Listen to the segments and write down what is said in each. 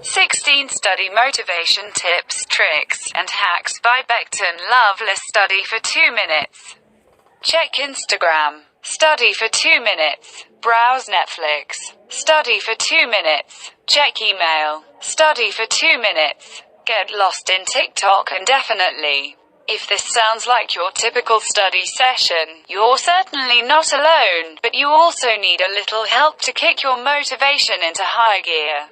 16 Study Motivation Tips, Tricks, and Hacks by Becton Loveless. Study for 2 minutes. Check Instagram. Study for 2 minutes. Browse Netflix. Study for 2 minutes. Check email. Study for 2 minutes. Get lost in TikTok indefinitely. If this sounds like your typical study session, you're certainly not alone, but you also need a little help to kick your motivation into high gear.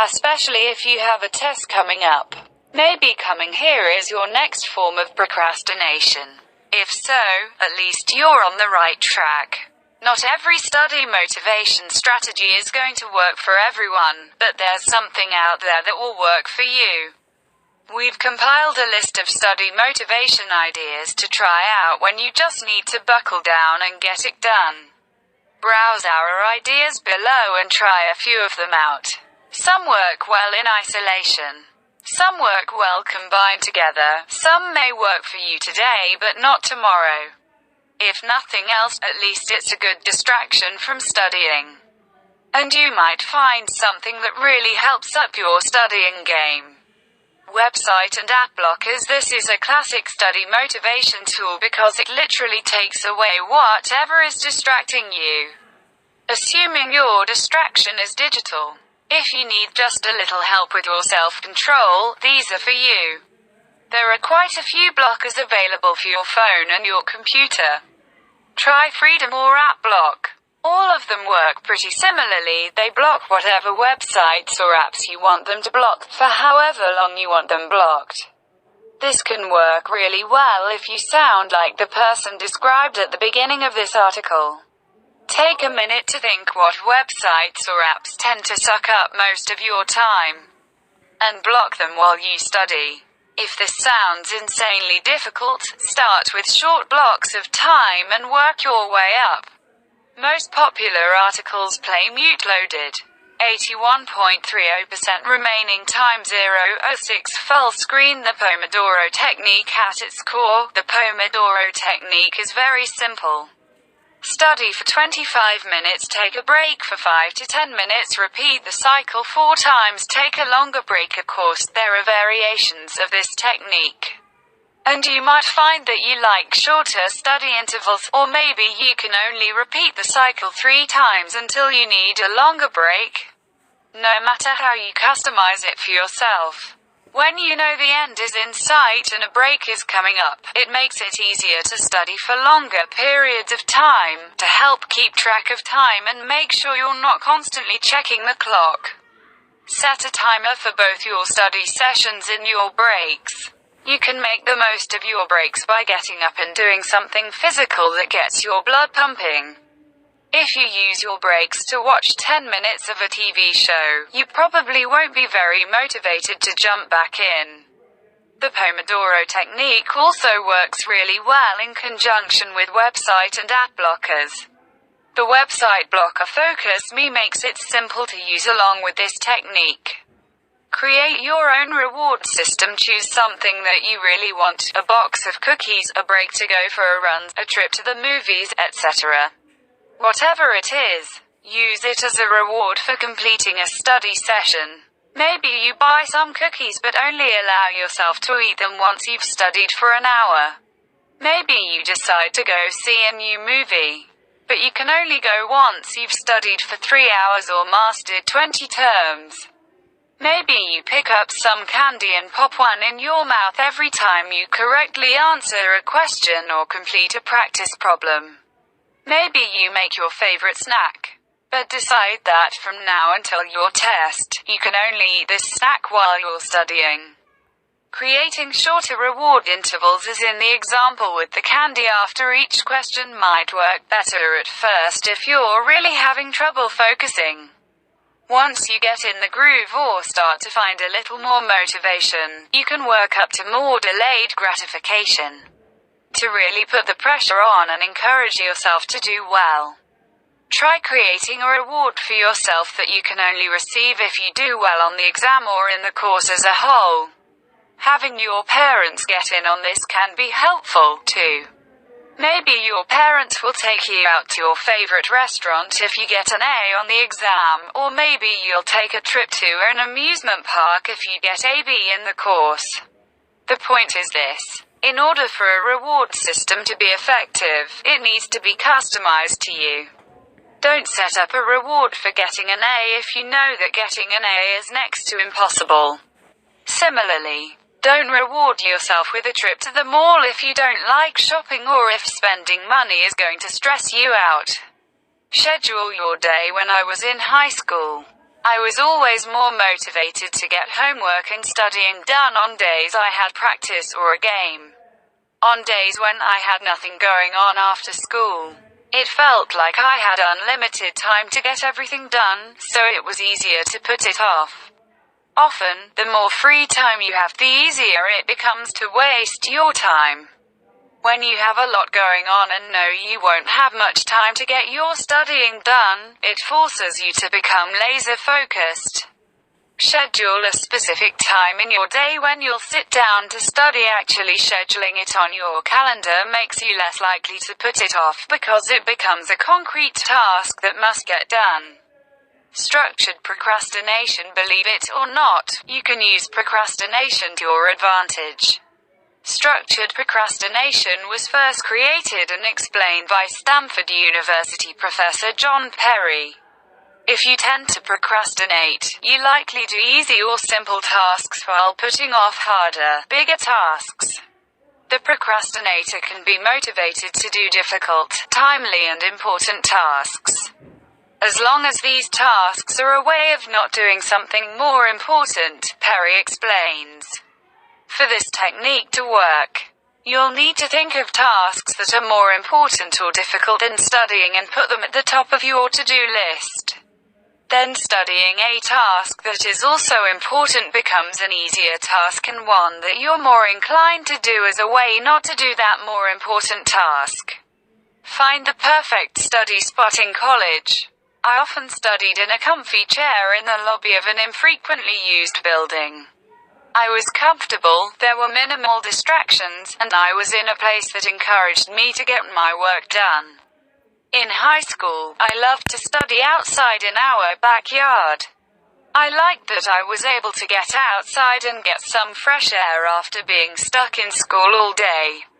Especially if you have a test coming up. Maybe coming here is your next form of procrastination. If so, at least you're on the right track. Not every study motivation strategy is going to work for everyone, but there's something out there that will work for you. We've compiled a list of study motivation ideas to try out when you just need to buckle down and get it done. Browse our ideas below and try a few of them out. Some work well in isolation. Some work well combined together. Some may work for you today but not tomorrow. If nothing else, at least it's a good distraction from studying. And you might find something that really helps up your studying game. Website and app blockers. This is a classic study motivation tool because it literally takes away whatever is distracting you. Assuming your distraction is digital. If you need just a little help with your self-control, these are for you. There are quite a few blockers available for your phone and your computer. Try Freedom or App Block. All of them work pretty similarly. They block whatever websites or apps you want them to block, for however long you want them blocked. This can work really well if you sound like the person described at the beginning of this article. Take a minute to think what websites or apps tend to suck up most of your time, and block them while you study. If this sounds insanely difficult, start with short blocks of time and work your way up. Most popular articles play mute loaded. 81.30% remaining time 0:06 full screen. The Pomodoro technique. At its core, the Pomodoro technique is very simple. Study for 25 minutes, take a break for 5 to 10 minutes, repeat the cycle 4 times, take a longer break. Of course, there are variations of this technique. And you might find that you like shorter study intervals, or maybe you can only repeat the cycle 3 times until you need a longer break. No matter how you customize it for yourself, when you know the end is in sight and a break is coming up, it makes it easier to study for longer periods of time, to help keep track of time and make sure you're not constantly checking the clock. Set a timer for both your study sessions and your breaks. You can make the most of your breaks by getting up and doing something physical that gets your blood pumping. If you use your breaks to watch 10 minutes of a TV show, you probably won't be very motivated to jump back in. The Pomodoro technique also works really well in conjunction with website and app blockers. The website blocker Focus Me makes it simple to use along with this technique. Create your own reward system. Choose something that you really want, a box of cookies, a break to go for a run, a trip to the movies, etc. Whatever it is, use it as a reward for completing a study session. Maybe you buy some cookies but only allow yourself to eat them once you've studied for an hour. Maybe you decide to go see a new movie, but you can only go once you've studied for 3 hours or mastered 20 terms. Maybe you pick up some candy and pop one in your mouth every time you correctly answer a question or complete a practice problem. Maybe you make your favorite snack, but decide that from now until your test, you can only eat this snack while you're studying. Creating shorter reward intervals, as in the example with the candy after each question, might work better at first if you're really having trouble focusing. Once you get in the groove or start to find a little more motivation, you can work up to more delayed gratification. To really put the pressure on and encourage yourself to do well. Try creating a reward for yourself that you can only receive if you do well on the exam or in the course as a whole. Having your parents get in on this can be helpful, too. Maybe your parents will take you out to your favorite restaurant if you get an A on the exam, or maybe you'll take a trip to an amusement park if you get a B in the course. The point is this. In order for a reward system to be effective, it needs to be customized to you. Don't set up a reward for getting an A if you know that getting an A is next to impossible. Similarly, don't reward yourself with a trip to the mall if you don't like shopping or if spending money is going to stress you out. Schedule your day. When I was in high school, I was always more motivated to get homework and studying done on days I had practice or a game. On days when I had nothing going on after school, it felt like I had unlimited time to get everything done, so it was easier to put it off. Often, the more free time you have, the easier it becomes to waste your time. When you have a lot going on and know you won't have much time to get your studying done, it forces you to become laser-focused. Schedule a specific time in your day when you'll sit down to study. Actually scheduling it on your calendar makes you less likely to put it off because it becomes a concrete task that must get done. Structured procrastination. Believe it or not, you can use procrastination to your advantage. Structured procrastination was first created and explained by Stanford University professor John Perry. If you tend to procrastinate, you likely do easy or simple tasks while putting off harder, bigger tasks. The procrastinator can be motivated to do difficult, timely and important tasks. As long as these tasks are a way of not doing something more important, Perry explains. For this technique to work, you'll need to think of tasks that are more important or difficult than studying and put them at the top of your to-do list. Then studying a task that is also important becomes an easier task and one that you're more inclined to do as a way not to do that more important task. Find the perfect study spot in college. I often studied in a comfy chair in the lobby of an infrequently used building. I was comfortable, there were minimal distractions, and I was in a place that encouraged me to get my work done. In high school, I loved to study outside in our backyard. I liked that I was able to get outside and get some fresh air after being stuck in school all day.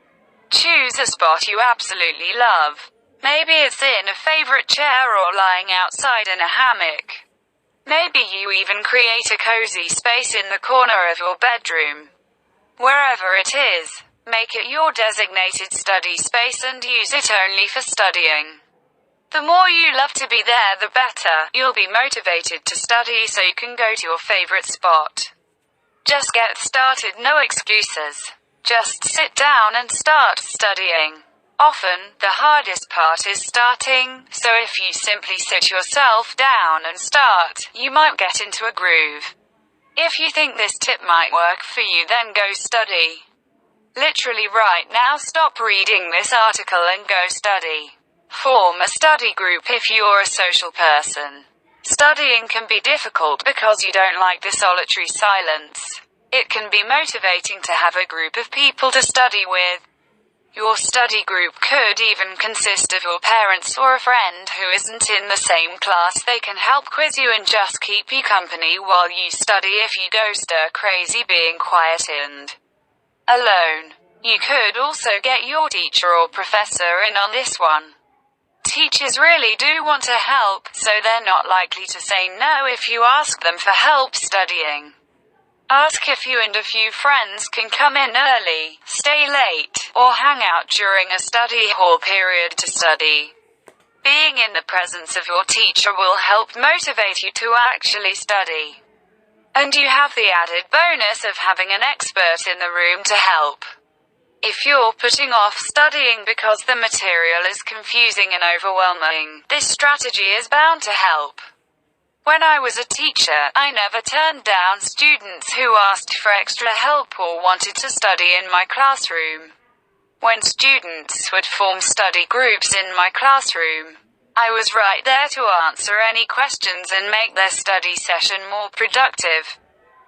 Choose a spot you absolutely love. Maybe it's in a favorite chair or lying outside in a hammock. Maybe you even create a cozy space in the corner of your bedroom. Wherever it is, make it your designated study space and use it only for studying. The more you love to be there, the better. You'll be motivated to study so you can go to your favorite spot. Just get started, no excuses. Just sit down and start studying. Often, the hardest part is starting, so if you simply sit yourself down and start, you might get into a groove. If you think this tip might work for you, then go study. Literally right now, stop reading this article and go study. Form a study group if you're a social person. Studying can be difficult because you don't like the solitary silence. It can be motivating to have a group of people to study with. Your study group could even consist of your parents or a friend who isn't in the same class. They can help quiz you and just keep you company while you study if you go stir crazy being quiet and alone. You could also get your teacher or professor in on this one. Teachers really do want to help, so they're not likely to say no if you ask them for help studying. Ask if you and a few friends can come in early, stay late, or hang out during a study hall period to study. Being in the presence of your teacher will help motivate you to actually study. And you have the added bonus of having an expert in the room to help. If you're putting off studying because the material is confusing and overwhelming, this strategy is bound to help. When I was a teacher, I never turned down students who asked for extra help or wanted to study in my classroom. When students would form study groups in my classroom, I was right there to answer any questions and make their study session more productive.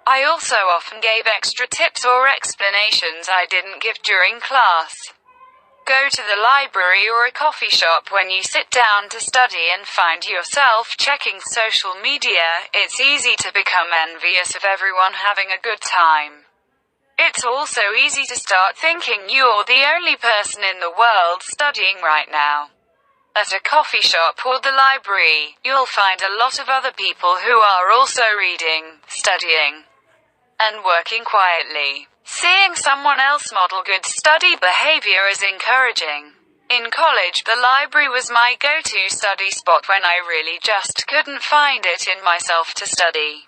I also often gave extra tips or explanations I didn't give during class. Go to the library or a coffee shop when you sit down to study and find yourself checking social media. It's easy to become envious of everyone having a good time. It's also easy to start thinking you're the only person in the world studying right now. At a coffee shop or the library, you'll find a lot of other people who are also reading, studying, and working quietly. Seeing someone else model good study behavior is encouraging. In college, the library was my go-to study spot when I really just couldn't find it in myself to study.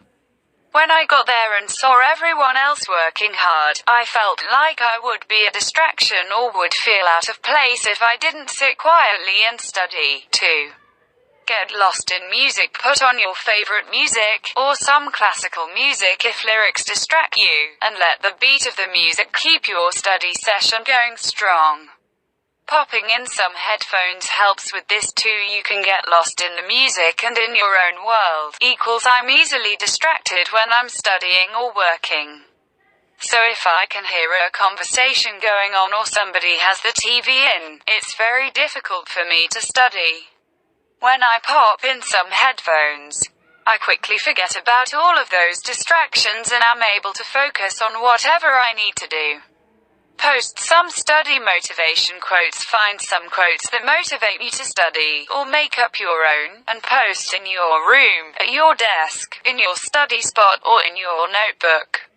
When I got there and saw everyone else working hard, I felt like I would be a distraction or would feel out of place if I didn't sit quietly and study, too. Get lost in music. Put on your favorite music, or some classical music if lyrics distract you, and let the beat of the music keep your study session going strong. Popping in some headphones helps with this too. You can get lost in the music and in your own world. I'm easily distracted when I'm studying or working. So if I can hear a conversation going on or somebody has the TV in, it's very difficult for me to study. When I pop in some headphones, I quickly forget about all of those distractions and am able to focus on whatever I need to do. Post some study motivation quotes. Find some quotes that motivate you to study, or make up your own, and post in your room, at your desk, in your study spot, or in your notebook.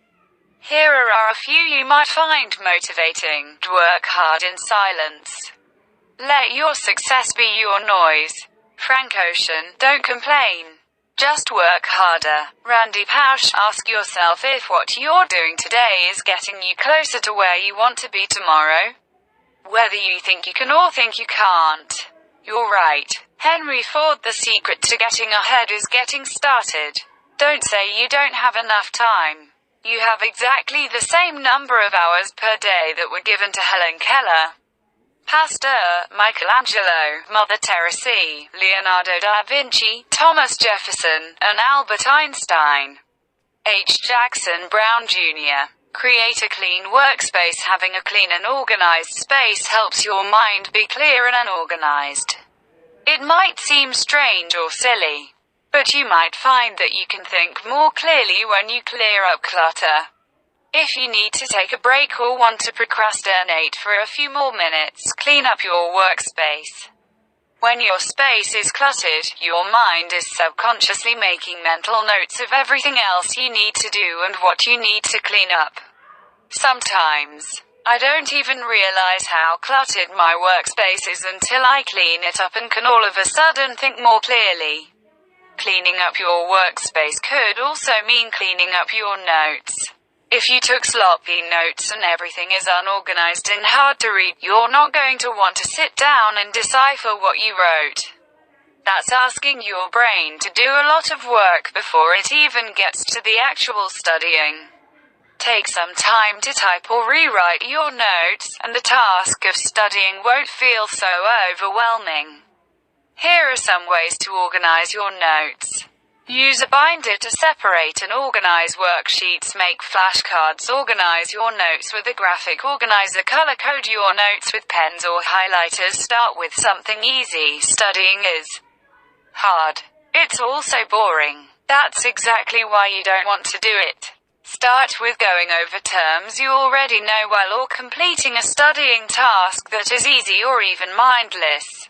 Here are a few you might find motivating. Work hard in silence. Let your success be your noise. Frank Ocean, don't complain. Just work harder. Randy Pausch, ask yourself if what you're doing today is getting you closer to where you want to be tomorrow. Whether you think you can or think you can't. You're right. Henry Ford, the secret to getting ahead is getting started. Don't say you don't have enough time. You have exactly the same number of hours per day that were given to Helen Keller, Pasteur, Michelangelo, Mother Teresa, Leonardo da Vinci, Thomas Jefferson, and Albert Einstein. H. Jackson Brown Jr. Create a clean workspace. Having a clean and organized space helps your mind be clear and unorganized. It might seem strange or silly, but you might find that you can think more clearly when you clear up clutter. If you need to take a break or want to procrastinate for a few more minutes, clean up your workspace. When your space is cluttered, your mind is subconsciously making mental notes of everything else you need to do and what you need to clean up. Sometimes, I don't even realize how cluttered my workspace is until I clean it up and can all of a sudden think more clearly. Cleaning up your workspace could also mean cleaning up your notes. If you took sloppy notes and everything is unorganized and hard to read, you're not going to want to sit down and decipher what you wrote. That's asking your brain to do a lot of work before it even gets to the actual studying. Take some time to type or rewrite your notes, and the task of studying won't feel so overwhelming. Here are some ways to organize your notes. Use a binder to separate and organize worksheets. Make flashcards. Organize your notes with a graphic organizer. Color code your notes with pens or highlighters. Start with something easy. Studying is hard. It's also boring. That's exactly why you don't want to do it. Start with going over terms you already know well, or completing a studying task that is easy or even mindless,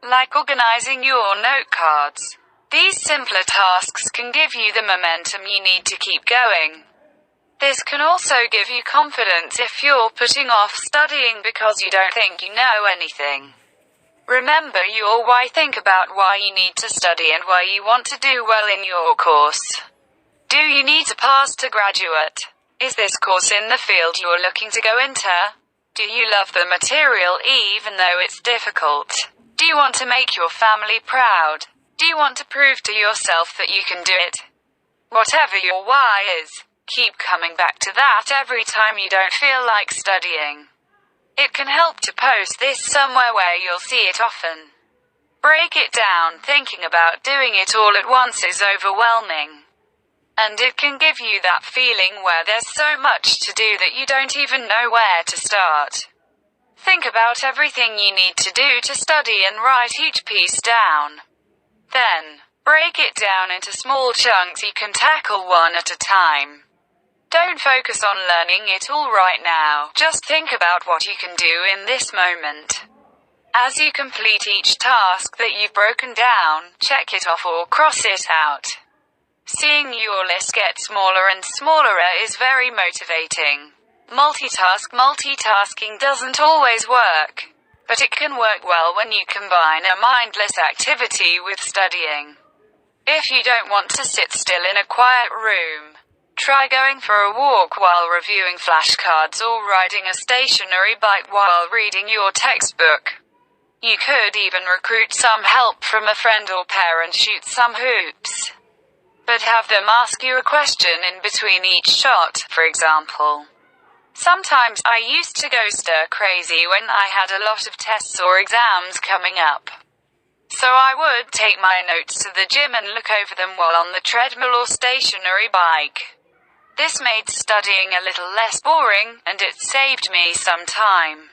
like organizing your note cards. These simpler tasks can give you the momentum you need to keep going. This can also give you confidence if you're putting off studying because you don't think you know anything. Remember your why. Think about why you need to study and why you want to do well in your course. Do you need to pass to graduate? Is this course in the field you're looking to go into? Do you love the material even though it's difficult? Do you want to make your family proud? Do you want to prove to yourself that you can do it? Whatever your why is, keep coming back to that every time you don't feel like studying. It can help to post this somewhere where you'll see it often. Break it down. Thinking about doing it all at once is overwhelming. And it can give you that feeling where there's so much to do that you don't even know where to start. Think about everything you need to do to study and write each piece down. Then, break it down into small chunks you can tackle one at a time. Don't focus on learning it all right now, just think about what you can do in this moment. As you complete each task that you've broken down, check it off or cross it out. Seeing your list get smaller and smaller is very motivating. Multitasking doesn't always work, but it can work well when you combine a mindless activity with studying. If you don't want to sit still in a quiet room, try going for a walk while reviewing flashcards or riding a stationary bike while reading your textbook. You could even recruit some help from a friend or parent, shoot some hoops. But have them ask you a question in between each shot, for example. Sometimes I used to go stir crazy when I had a lot of tests or exams coming up. So I would take my notes to the gym and look over them while on the treadmill or stationary bike. This made studying a little less boring, and it saved me some time.